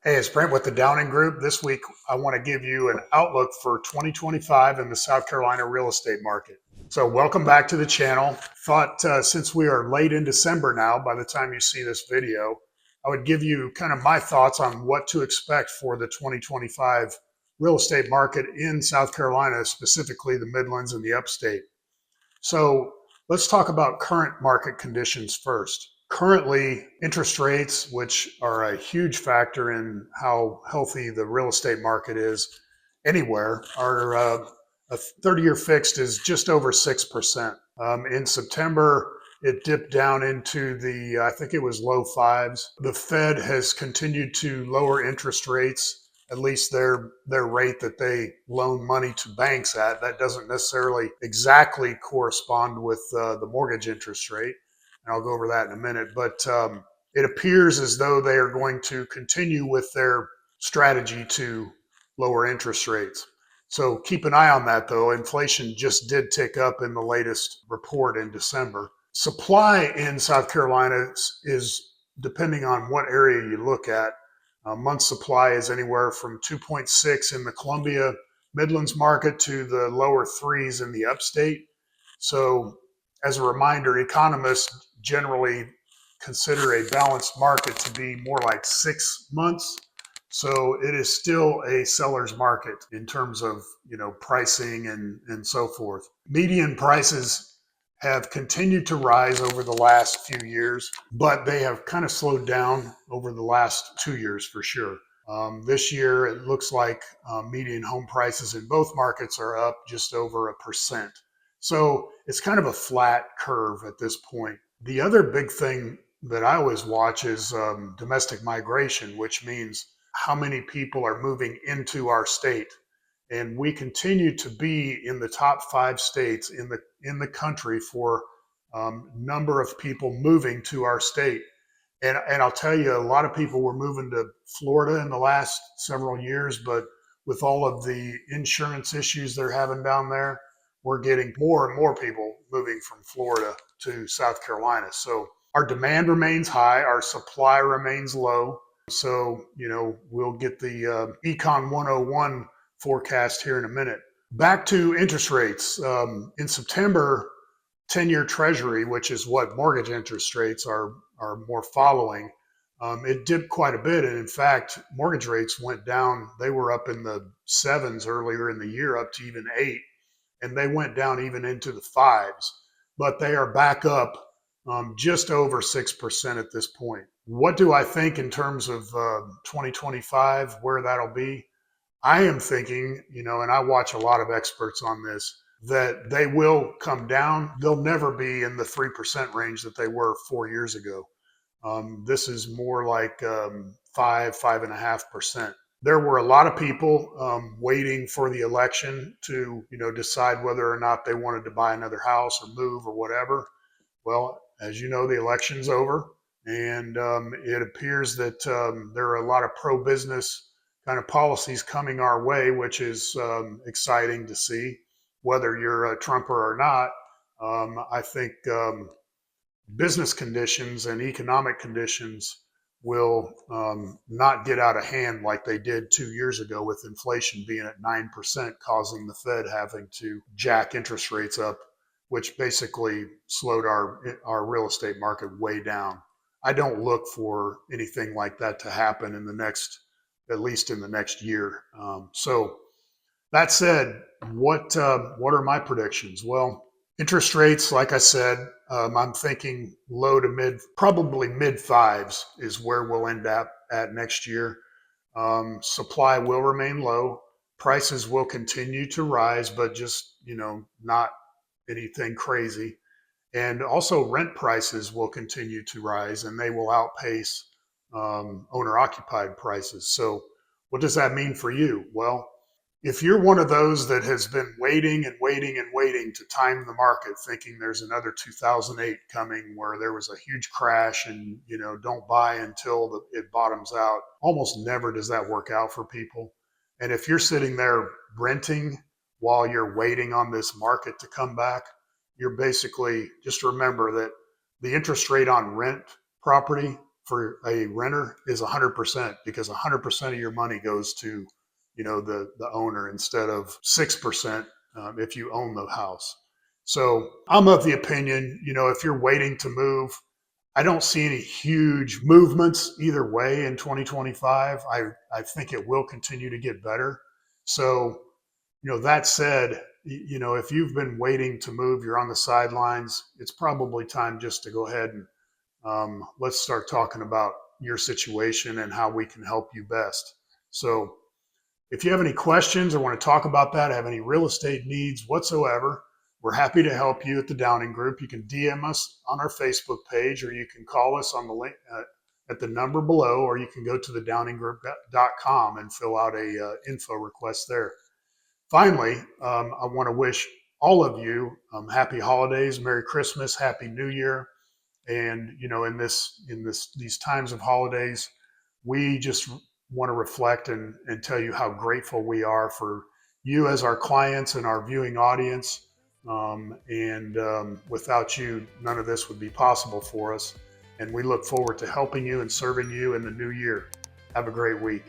Hey, it's Brent with the Downing Group. This week, I want to give you an outlook for 2025 in the South Carolina real estate market. So, welcome back to the channel. Thought since we are late in December now, by the time you see this video, I would give you kind of my thoughts on what to expect for the 2025 real estate market in South Carolina, specifically the Midlands and the Upstate. So, let's talk about current market conditions first. Currently, interest rates, which are a huge factor in how healthy the real estate market is anywhere, are a 30-year fixed is just over 6%. In September, it dipped down into I think it was low fives. The Fed has continued to lower interest rates, at least their rate that they loan money to banks at. That doesn't necessarily exactly correspond with the mortgage interest rate. And I'll go over that in a minute. But it appears as though they are going to continue with their strategy to lower interest rates. So keep an eye on that, though. Inflation just did tick up in the latest report in December. Supply in South Carolina is, depending on what area you look at, month supply is anywhere from 2.6 in the Columbia Midlands market to the lower threes in the Upstate. So, as a reminder, economists generally consider a balanced market to be more like 6 months. So it is still a seller's market in terms of pricing and so forth. Median prices have continued to rise over the last few years, but they have kind of slowed down over the last 2 years for sure. This year, it looks like median home prices in both markets are up just over 1%. So it's kind of a flat curve at this point. The other big thing that I always watch is domestic migration, which means how many people are moving into our state. And we continue to be in the top 5 states in the country for number of people moving to our state. And I'll tell you, a lot of people were moving to Florida in the last several years, but with all of the insurance issues they're having down there, we're getting more and more people moving from Florida to South Carolina. So our demand remains high, our supply remains low. So, we'll get the Econ 101 forecast here in a minute. Back to interest rates. In September, 10-year Treasury, which is what mortgage interest rates are more following, it dipped quite a bit. And in fact, mortgage rates went down. They were up in the sevens earlier in the year, up to even 8. And they went down even into the fives. But they are back up just over 6% at this point. What do I think in terms of 2025, where that'll be? I am thinking, and I watch a lot of experts on this, that they will come down. They'll never be in the 3% range that they were 4 years ago. This is more like 5.5%. There were a lot of people waiting for the election to, decide whether or not they wanted to buy another house or move or whatever. Well, as you know, the election's over, and it appears that there are a lot of pro-business kind of policies coming our way, which is exciting to see. Whether you're a Trumper or not, I think business conditions and economic conditions will not get out of hand like they did 2 years ago, with inflation being at 9%, causing the Fed having to jack interest rates up, which basically slowed our real estate market way down. I don't look for anything like that to happen at least in the next year. So that said, what are my predictions? Well, interest rates, like I said, I'm thinking low to mid, probably mid fives is where we'll end up at next year. Supply will remain low. Prices will continue to rise, but just, not anything crazy. And also rent prices will continue to rise, and they will outpace owner occupied prices. So what does that mean for you? Well, if you're one of those that has been waiting and waiting and waiting to time the market, thinking there's another 2008 coming where there was a huge crash and, don't buy until it bottoms out, almost never does that work out for people. And if you're sitting there renting while you're waiting on this market to come back, you're basically, just remember that the interest rate on rent property for a renter is 100%, because 100% of your money goes to, the owner, instead of 6% if you own the house. So I'm of the opinion, if you're waiting to move, I don't see any huge movements either way in 2025. I think it will continue to get better. So, that said, if you've been waiting to move, you're on the sidelines, it's probably time just to go ahead and let's start talking about your situation and how we can help you best. So, if you have any questions or want to talk about that, have any real estate needs whatsoever, we're happy to help you at the Downing Group. You can DM us on our Facebook page, or you can call us on the link at the number below, or you can go to thedowninggroup.com and fill out a info request there. Finally, I want to wish all of you happy holidays, Merry Christmas, Happy New Year. And these times of holidays, we just want to reflect and tell you how grateful we are for you as our clients and our viewing audience. Without you, none of this would be possible for us. And we look forward to helping you and serving you in the new year. Have a great week.